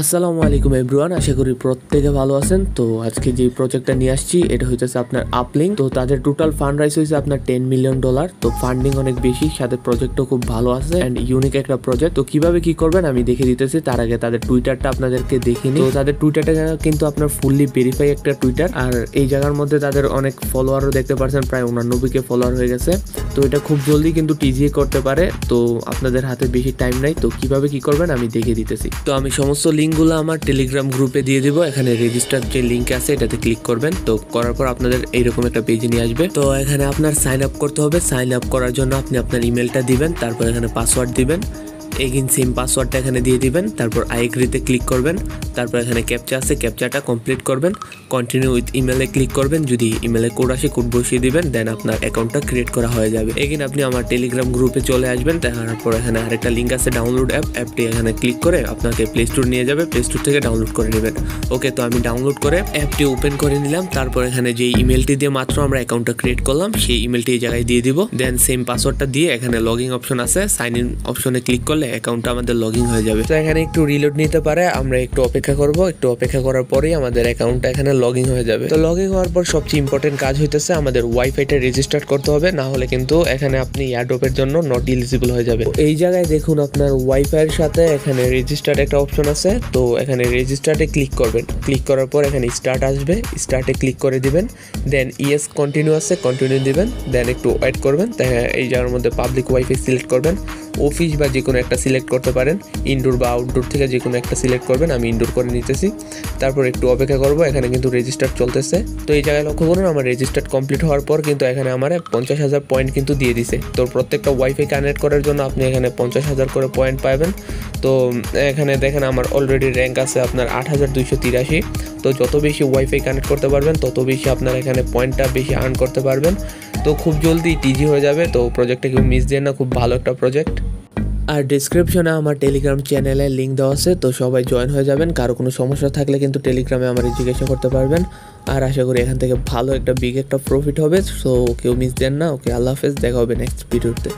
আসসালামু আলাইকুম এভরিওয়ান, আশা করি প্রত্যেকে ভালো আছেন। তো আজকে যে প্রজেক্টটা নিয়ে আসছি এটা হইতেছে আপনার আপলিঙ্ক। তো তাদের টোটাল ফান্ড রাইজ হয়েছে আপনার $10 মিলিয়ন। তো ফান্ডিং অনেক বেশি, সাথে প্রজেক্টও খুব ভালো আছে অ্যান্ড ইউনিক একটা প্রজেক্ট। তো কিভাবে কি করবেন আমি দেখে দিতেছি। তার আগে তাদের টুইটারটা আপনাদেরকে দেখিনি। তো তাদের টুইটারটা কিন্তু আপনার ফুললি ভেরিফাই একটা টুইটার, আর এই জায়গার মধ্যে তাদের অনেক ফলোয়ারও দেখতে পাচ্ছেন, প্রায় 89K ফলোয়ার হয়ে গেছে। তো এটা খুব জলদি কিন্তু টিজিএ করতে পারে, তো আপনাদের হাতে বেশি টাইম নাই। তো কিভাবে কি করবেন আমি দেখিয়ে দিতেছি। তো আমি সমস্ত লিঙ্কগুলো আমার টেলিগ্রাম গ্রুপে দিয়ে দিব। এখানে রেজিস্টার যে লিঙ্ক আছে এটাতে ক্লিক করবেন। তো করার পর আপনাদের এইরকম একটা পেজে নিয়ে আসবে। তো এখানে আপনার সাইন আপ করতে হবে। সাইন আপ করার জন্য আপনি আপনার ইমেলটা দিবেন, তারপর এখানে পাসওয়ার্ড দিবেন। এগেইন সেম পাসওয়ার্ডটা এখানে দিয়ে দিবেন, তারপর আই এগ্রিতে ক্লিক করবেন। তারপর এখানে ক্যাপচা আছে, ক্যাপচাটা কমপ্লিট করবেন। কন্টিনিউ উইথ ইমেলে ক্লিক করবেন। যদি ইমেলে কোড আসে কোড বসিয়ে দিবেন, দেন আপনার অ্যাকাউন্টটা ক্রিয়েট করা হয়ে যাবে। এগেইন আপনি আমার টেলিগ্রাম গ্রুপে চলে আসবেন। তারপর এখানে আরেকটা লিঙ্ক আছে ডাউনলোড অ্যাপটি এখানে ক্লিক করে আপনাকে প্লে স্টোর নিয়ে যাবে। প্লে স্টোর থেকে ডাউনলোড করে নেবেন। ওকে, তো আমি ডাউনলোড করে অ্যাপটি ওপেন করে নিলাম। তারপর এখানে যে ইমেলটি দিয়ে মাত্র আমরা অ্যাকাউন্টটা ক্রিয়েট করলাম সেই ইমেলটি এই জায়গায় দিয়ে দিব। দেন সেম পাসওয়ার্ডটা দিয়ে এখানে লগইন অপশন আছে, সাইন ইন অপশনে ক্লিক করলে অ্যাকাউন্টটা আমাদের লগইন হয়ে যাবে। তো এখানে একটু রিলোড নিতে পারে, আমরা একটু অপেক্ষা করব। একটু অপেক্ষা করার পরেই আমাদের অ্যাকাউন্টটা এখানে লগইন হয়ে যাবে। তো লগইন হওয়ার পর সবচেয়ে ইম্পর্টেন্ট কাজ হইতেছে আমাদের ওয়াইফাইটা রেজিস্টার করতে হবে, না হলে কিন্তু এখানে আপনি এয়ারড্রপের জন্য নট এলিজিবল হয়ে যাবে। এই জায়গায় দেখুন আপনার ওয়াইফাইয়ের সাথে এখানে রেজিস্টার্ড একটা অপশন আছে। তো এখানে রেজিস্টার্ডে ক্লিক করবেন। ক্লিক করার পর এখানে স্টার্ট আসবে, স্টার্টে ক্লিক করে দিবেন। দেন ইয়েস কন্টিনিউ আছে, কন্টিনিউ দিবেন। দেন একটু ওয়েট করবেন। এই জায়গার মধ্যে পাবলিক ওয়াইফাই সিলেক্ট করবেন। অফিস বা যে কোনো একটা সিলেক্ট করতে পারেন, ইনডোর বা আউটডোর থেকে যে কোনো একটা সিলেক্ট করবেন। আমি ইনডোর করে নিতেছি। তারপর একটু অপেক্ষা করব। এখানে কিন্তু রেজিস্টার চলতেছে। তো এই জায়গায় লক্ষ্য করুন আমার রেজিস্টার কমপ্লিট হওয়ার পর কিন্তু এখানে আমার 50,000 পয়েন্ট কিন্তু দিয়ে দিছে। তো প্রত্যেকটা ওয়াইফাই কানেক্ট করার জন্য আপনি এখানে 50,000 করে পয়েন্ট পাবেন। তো এখানে দেখেন আমার অলরেডি র্যাঙ্ক আছে আপনার 8,283। তো যত বেশি ওয়াইফাই কানেক্ট করতে পারবেন তত বেশি আপনার এখানে পয়েন্টটা বেশি আর্ন করতে পারবেন। তো খুব জলদি টিজি হয়ে যাবে। তো প্রজেক্টটা কেউ মিস দেন না, খুব ভালো একটা প্রজেক্ট। আর ডিসক্রিপশনে আমার টেলিগ্রাম চ্যানেলের লিঙ্ক দেওয়া আছে, তো সবাই জয়েন হয়ে যাবেন। কারো কোনো সমস্যা থাকলে কিন্তু টেলিগ্রামে আমার জিজ্ঞাসা করতে পারবেন। আর আশা করি এখান থেকে ভালো একটা বিগ একটা প্রফিট হবে। সো কেউ মিস দেন না। ওকে, আল্লাহ হাফেজ, দেখা হবে নেক্সট ভিডিওতে।